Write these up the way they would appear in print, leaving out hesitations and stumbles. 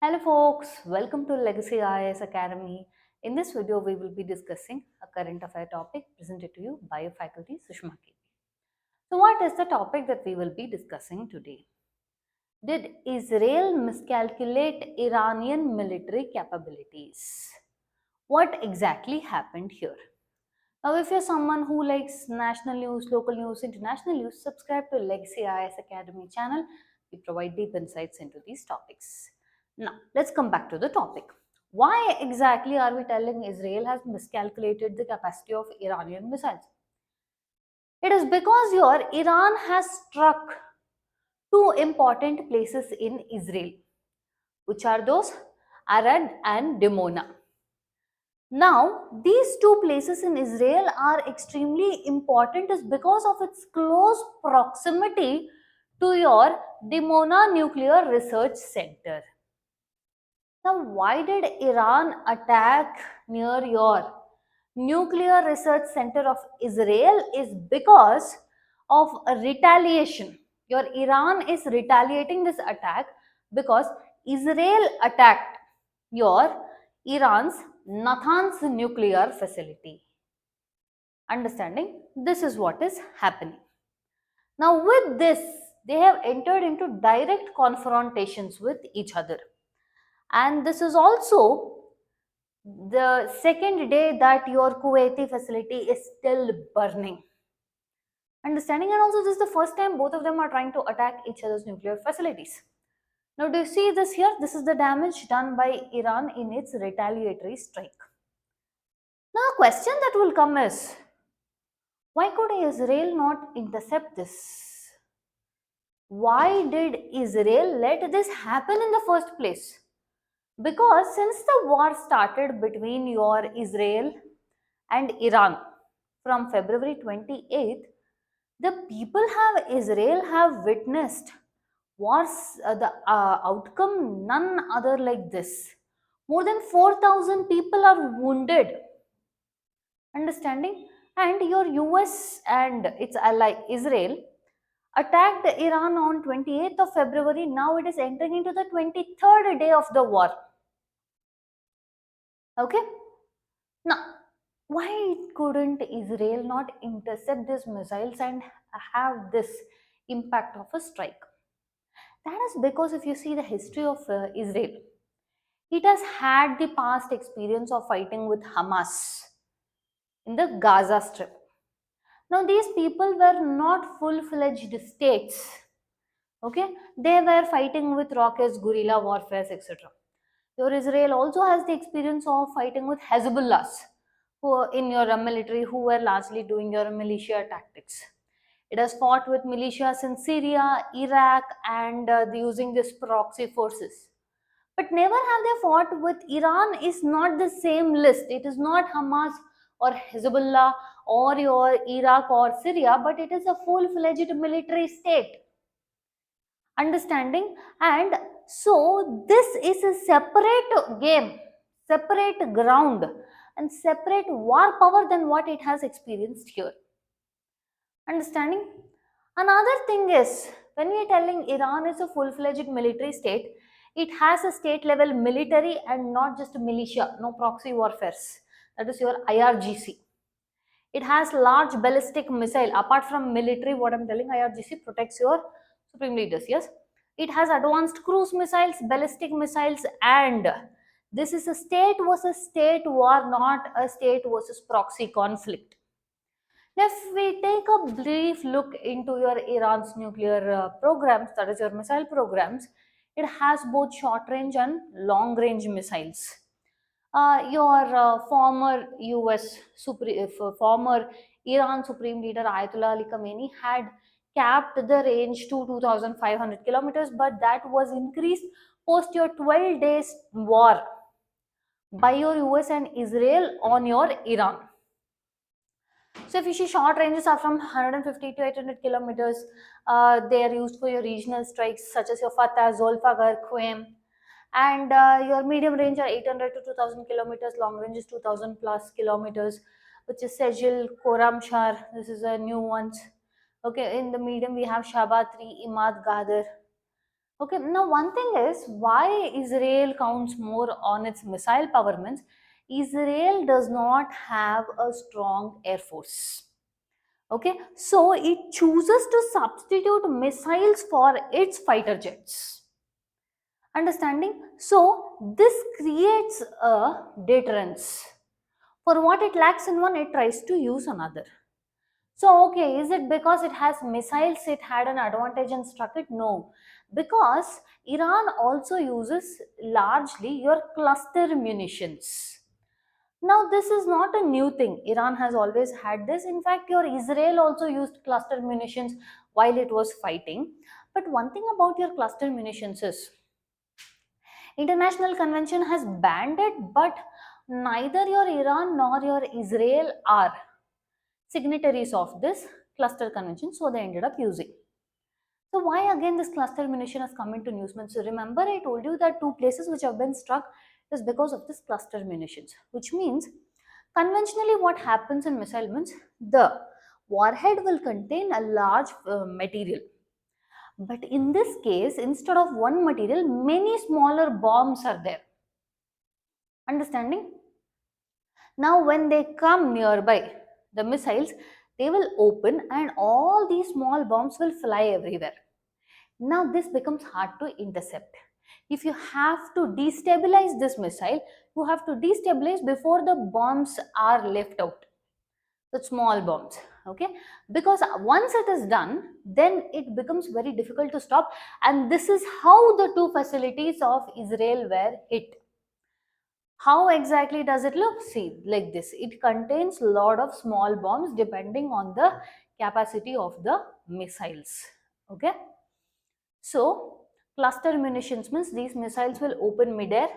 Hello folks, welcome to Legacy IAS Academy. In this video, we will be discussing a current affair topic presented to you by your faculty Sushma KP. So what is the topic that we will be discussing today? Did Israel miscalculate Iranian military capabilities? What exactly happened here? Now, if you're someone who likes national news, local news, international news, subscribe to Legacy IAS Academy channel. We provide deep insights into these topics. Now, let's come back to the topic. Why exactly are we telling Israel has miscalculated the capacity of Iranian missiles? It is because your Iran has struck two important places in Israel, which are those Arad and Dimona. Now, these two places in Israel are extremely important is because of its close proximity to your Dimona Nuclear Research Center. Now, why did Iran attack near your Nuclear Research Center of Israel is because of a retaliation. Your Iran is retaliating this attack because Israel attacked your Iran's Natanz nuclear facility. Understanding? This is what is happening. Now, with this, they have entered into direct confrontations with each other. And this is also the second day that your Kuwaiti facility is still burning. Understanding? And also, this is the first time both of them are trying to attack each other's nuclear facilities. Now, do you see this here? This is the damage done by Iran in its retaliatory strike. Now, a question that will come is, why could Israel not intercept this? Why did Israel let this happen in the first place? Because since the war started between your Israel and Iran from February 28th, the people have Israel have witnessed wars, the outcome none other like this. More than 4,000 people are wounded. Understanding? And your US and its ally Israel attacked Iran on 28th of February. Now it is entering into the 23rd day of the war. Okay? Now, why couldn't Israel not intercept these missiles and have this impact of a strike? That is because if you see the history of Israel, it has had the past experience of fighting with Hamas in the Gaza Strip. Now, these people were not full-fledged states. Okay, they were fighting with rockets, guerrilla warfare, etc. Your Israel also has the experience of fighting with Hezbollahs, who in your military, who were largely doing your militia tactics. It has fought with militias in Syria, Iraq, and using these proxy forces. But never have they fought with Iran. Is not the same list. It is not Hamas or Hezbollah or your Iraq or Syria, but it is a full-fledged military state. Understanding? And so this is a separate game, separate ground, and separate war power than what it has experienced here. Understanding? Another thing is, when we are telling Iran is a full-fledged military state, it has a state level military and not just militia, no proxy warfares. That is your IRGC. It has large ballistic missile. Apart from military, what I'm telling, IRGC protects your supreme leaders. Yes, it has advanced cruise missiles, ballistic missiles, and this is a state versus state war, not a state versus proxy conflict. If we take a brief look into your Iran's nuclear programs, that is your missile programs, it has both short range and long range missiles. Your former US former Iran Supreme Leader Ayatollah Ali Khamenei had capped the range to 2,500 kilometers, but that was increased post your 12 days war by your US and Israel on your Iran. So if you see, short ranges are from 150 to 800 kilometers. They are used for your regional strikes such as your Fatah, Zolfagar, Qem. And your medium range are 800 to 2000 kilometers. Long range is 2000 plus kilometers, which is Sejil, Koramshar. This is a new ones. Okay, in the medium we have Shaba 3, Imad, Gadar. Okay, now one thing is why Israel counts more on its missile power means Israel does not have a strong air force. Okay, so it chooses to substitute missiles for its fighter jets. Understanding? So this creates a deterrence. For what it lacks in one, it tries to use another. So, okay, is it because it has missiles it had an advantage and struck it? No. Because Iran also uses largely your cluster munitions. Now, this is not a new thing. Iran has always had this. In fact, your Israel also used cluster munitions while it was fighting. But one thing about your cluster munitions is international convention has banned it, but neither your Iran nor your Israel are signatories of this cluster convention, so they ended up using. So why again this cluster munition has come into news? So remember I told you that two places which have been struck is because of this cluster munitions, which means conventionally what happens in missile means the warhead will contain a large material. But in this case, instead of one material, many smaller bombs are there. Understanding? Now, when they come nearby, the missiles, they will open and all these small bombs will fly everywhere. Now, this becomes hard to intercept. If you have to destabilize this missile, you have to destabilize before the bombs are left out, the small bombs. Okay, because once it is done, then it becomes very difficult to stop, and this is how the two facilities of Israel were hit. How exactly does it look? See, like this. It contains a lot of small bombs depending on the capacity of the missiles. Okay. So, cluster munitions means these missiles will open midair.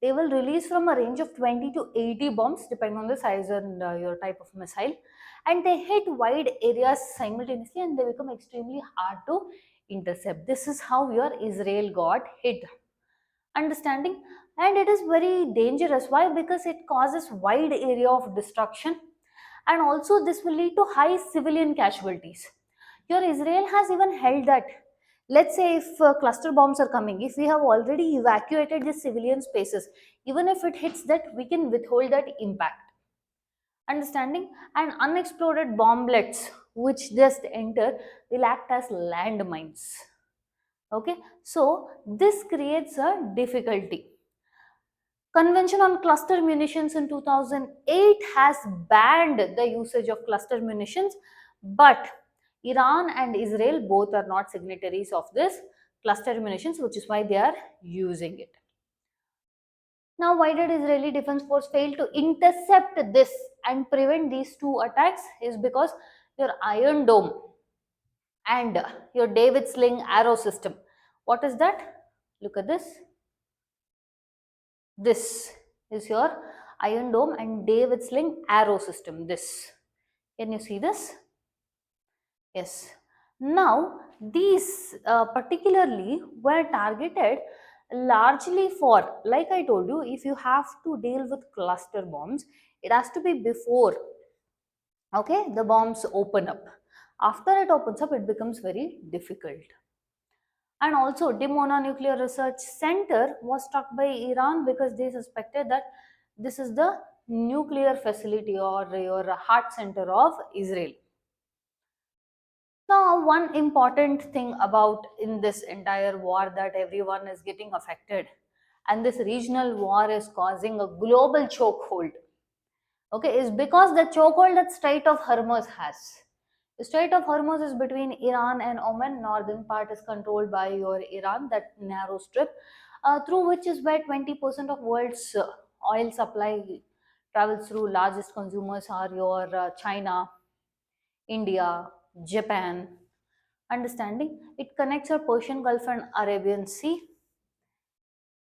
They will release from a range of 20 to 80 bombs depending on the size and your type of missile. And they hit wide areas simultaneously and they become extremely hard to intercept. This is how your Israel got hit. Understanding? And it is very dangerous. Why? Because it causes wide area of destruction, and also this will lead to high civilian casualties. Your Israel has even held that, let's say if cluster bombs are coming, if we have already evacuated the civilian spaces, even if it hits that, we can withhold that impact. Understanding? And unexploded bomblets which just enter will act as landmines. Okay, so this creates a difficulty. Convention on Cluster Munitions in 2008 has banned the usage of cluster munitions, but Iran and Israel both are not signatories of this cluster munitions, which is why they are using it. Now, why did Israeli Defense Force fail to intercept this and prevent these two attacks? Is because your Iron Dome and your David Sling arrow system. What is that? Look at this. This is your Iron Dome and David Sling arrow system. This. Can you see this? Yes. Now, these particularly were targeted largely for, like I told you, if you have to deal with cluster bombs, it has to be before, okay, the bombs open up. After it opens up, it becomes very difficult. And also, Dimona Nuclear Research Center was struck by Iran because they suspected that this is the nuclear facility or your heart center of Israel. Now, one important thing about in this entire war that everyone is getting affected, and this regional war is causing a global chokehold. Okay, is because the chokehold that Strait of Hormuz has. The Strait of Hormuz is between Iran and Oman. Northern part is controlled by your Iran, that narrow strip, through which is where 20% of world's oil supply travels through. Largest consumers are your China, India, Japan. Understanding? It connects your Persian Gulf and Arabian Sea.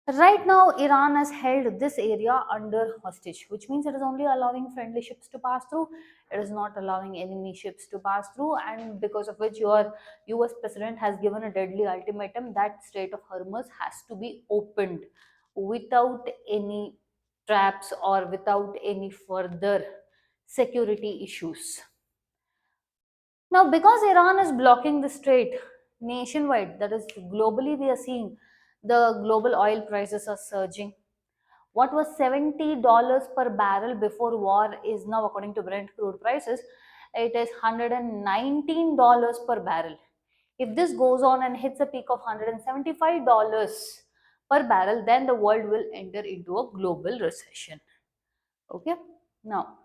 Right now, Iran has held this area under hostage, which means it is only allowing friendly ships to pass through. It is not allowing enemy ships to pass through, and because of which your US president has given a deadly ultimatum that Strait of Hormuz has to be opened without any traps or without any further security issues. Now, because Iran is blocking the strait, nationwide, that is globally, we are seeing the global oil prices are surging. What was $70 per barrel before war is now, according to Brent crude prices, it is $119 per barrel. If this goes on and hits a peak of $175 per barrel, then the world will enter into a global recession. Okay. Now,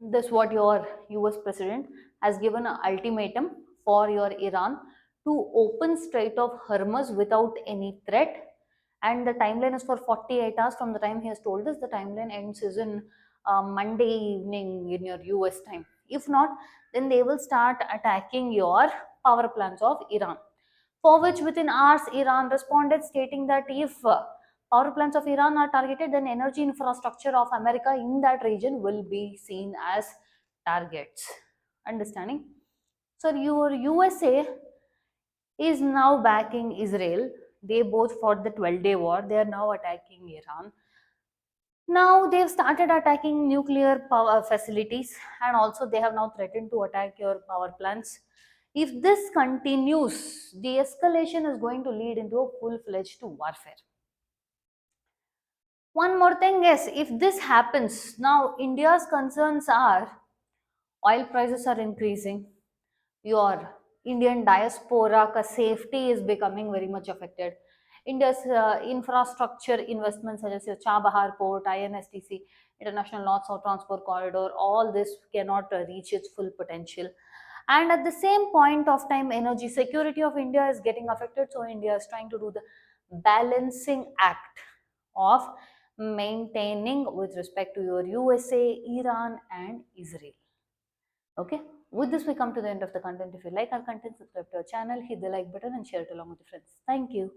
this what your US president has given an ultimatum for your Iran to open Strait of Hormuz without any threat, and the timeline is for 48 hours from the time he has told us. The timeline ends is in Monday evening in your US time. If not, then they will start attacking your power plants of Iran, for which within hours Iran responded stating that if power plants of Iran are targeted, then energy infrastructure of America in that region will be seen as targets. Understanding? So your USA is now backing Israel. They both fought the 12-day war. They are now attacking Iran. Now they've started attacking nuclear power facilities, and also they have now threatened to attack your power plants. If this continues, the escalation is going to lead into a full-fledged warfare. One more thing is, if this happens, now India's concerns are oil prices are increasing, your Indian diaspora ka safety is becoming very much affected. India's infrastructure investments such as your Chabahar port, INSTC, International North-South Transport Corridor, all this cannot reach its full potential. And at the same point of time, energy security of India is getting affected. So India is trying to do the balancing act of maintaining with respect to your USA, Iran, and Israel. Okay. With this, we come to the end of the content. If you like our content, subscribe to our channel, hit the like button, and share it along with your friends. Thank you.